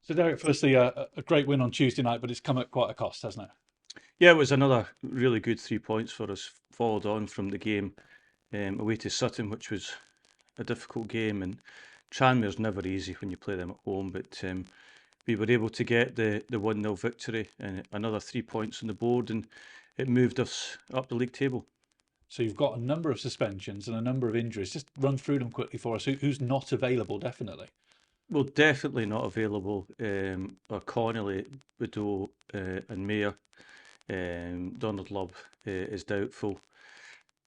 So, Derek, firstly, a great win on Tuesday night, but it's come at quite a cost, hasn't it? Yeah, it was another really good 3 points for us, followed on from the game away to Sutton, which was a difficult game. And Tranmere's never easy when you play them at home, but we were able to get the 1-0 victory and another 3 points on the board, and it moved us up the league table. So, you've got a number of suspensions and a number of injuries. Just run through them quickly for us. Who's not available, definitely? Well, definitely not available. Are Connolly, Widow, and Mayer. Donald Love is doubtful.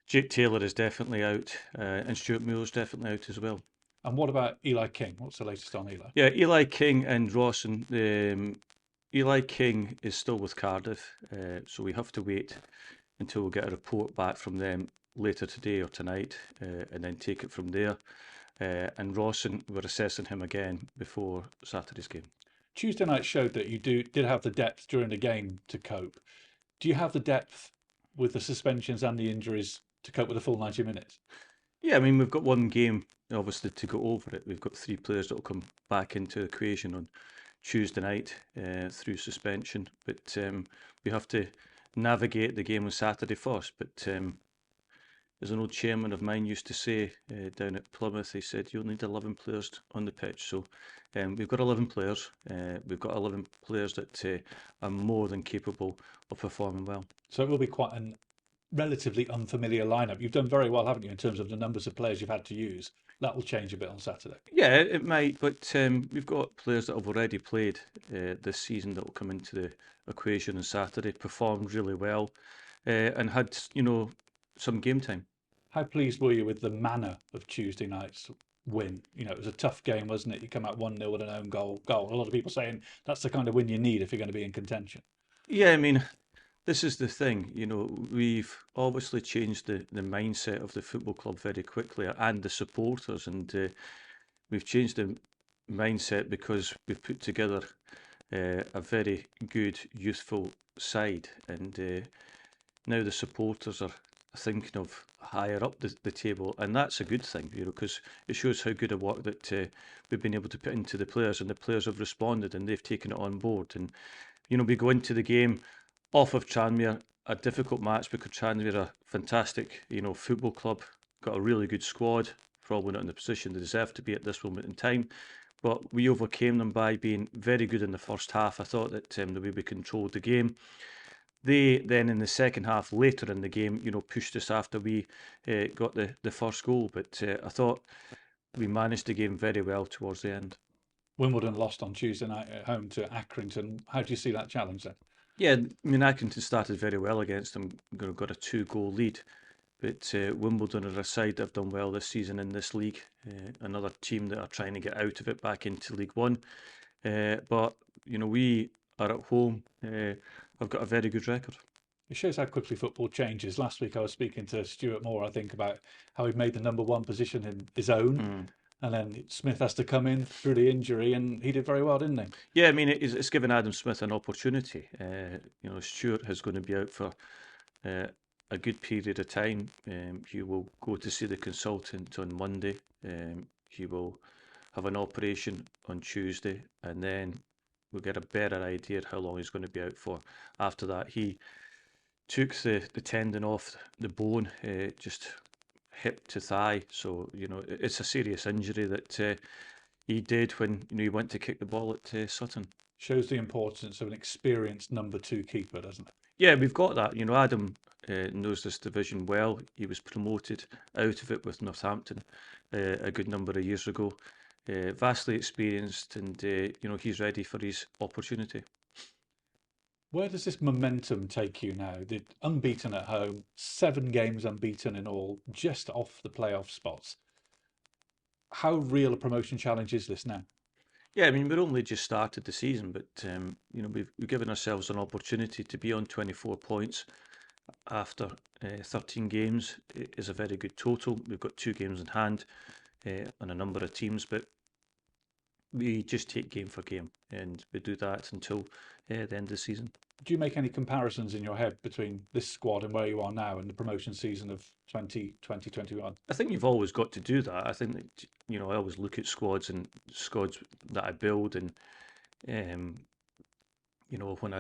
Jake Taylor is definitely out, and Stuart Moore is definitely out as well. And what about Eli King? What's the latest on Eli? Yeah, Eli King and Rawson. Eli King is still with Cardiff, so we have to wait until we get a report back from them later today or tonight, and then take it from there. And Rawson, we're assessing him again before Saturday's game. Tuesday night showed that you did have the depth during the game to cope. Do you have the depth with the suspensions and the injuries to cope with the full 90 minutes? Yeah, I mean, we've got one game, obviously, to go over it. We've got three players that will come back into the equation on Tuesday night through suspension, but we have to navigate the game on Saturday first. But as an old chairman of mine used to say down at Plymouth, he said you'll need 11 players on the pitch. So we've got 11 players. We've got 11 players that are more than capable of performing well. So, it will be quite a relatively unfamiliar lineup. You've done very well, haven't you, in terms of the numbers of players you've had to use? That will change a bit on Saturday. Yeah, it might, but we've got players that have already played this season that will come into the equation on Saturday, performed really well, and had some game time. How pleased were you with the manner of Tuesday night's win? You know, it was a tough game, wasn't it? You come out 1-0 with an own goal. A lot of people saying that's the kind of win you need if you're going to be in contention. Yeah, I mean, this is the thing, we've obviously changed the mindset of the football club very quickly and the supporters, and we've changed the mindset because we've put together a very good youthful side, and now the supporters are thinking of higher up the table, and that's a good thing, because it shows how good a work that we've been able to put into the players, and the players have responded and they've taken it on board. And we go into the game off of Tranmere, a difficult match because Tranmere are a fantastic, football club, got a really good squad, probably not in the position they deserve to be at this moment in time. But we overcame them by being very good in the first half. I thought that the way we controlled the game. They then in the second half, later in the game, pushed us after we got the first goal. But I thought we managed the game very well towards the end. Wimbledon lost on Tuesday night at home to Accrington. How do you see that challenge then? Yeah, I mean, Accrington started very well against them, got a two-goal lead. But Wimbledon are a side that have done well this season in this league. Another team that are trying to get out of it back into League One. But we are at home. I've got a very good record. It shows how quickly football changes. Last week I was speaking to Stuart Moore, I think, about how he'd made the number one position in his own. Mm. And then Smith has to come in through the injury, and he did very well, didn't he? Yeah, I mean, it's given Adam Smith an opportunity. Stuart is going to be out for uh, a good period of time. He will go to see the consultant on Monday. He will have an operation on Tuesday, and then we'll get a better idea of how long he's going to be out for. After that, he took the tendon off the bone, just hip to thigh. So, it's a serious injury that he did when, he went to kick the ball at Sutton. Shows the importance of an experienced number two keeper, doesn't it? Yeah, we've got that. Adam knows this division well. He was promoted out of it with Northampton a good number of years ago. Vastly experienced, and he's ready for his opportunity. Where does this momentum take you now? The unbeaten at home, 7 games unbeaten in all, just off the playoff spots. How real a promotion challenge is this now? Yeah, I mean, we're only just started the season, but we've given ourselves an opportunity to be on 24 points after 13 games. It is a very good total. We've got 2 games in hand on a number of teams, but we just take game for game, and we do that until the end of the season. Do you make any comparisons in your head between this squad and where you are now and the promotion season of 2021? I think you've always got to do that. I think that, I always look at squads that I build, and You know, when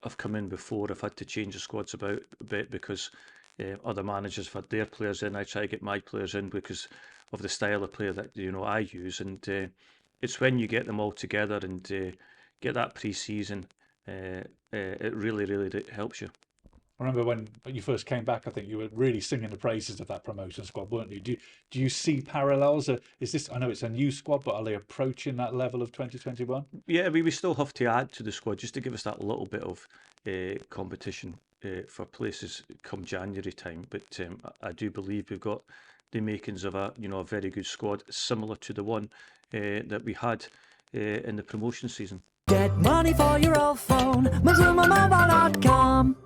I've come in before, I've had to change the squads about a bit because other managers have had their players in. I try to get my players in because of the style of player that I use, and it's when you get them all together and get that pre-season, it really helps you. I remember when you first came back, I think you were really singing the praises of that promotion squad, weren't you? Do you see parallels? Is this, I know it's a new squad, but are they approaching that level of 2021? Yeah, we still have to add to the squad just to give us that little bit of competition for places come January time. But I do believe we've got the makings of a very good squad, similar to the one that we had in the promotion season. Get money for your old phone, MazumaMobile.com.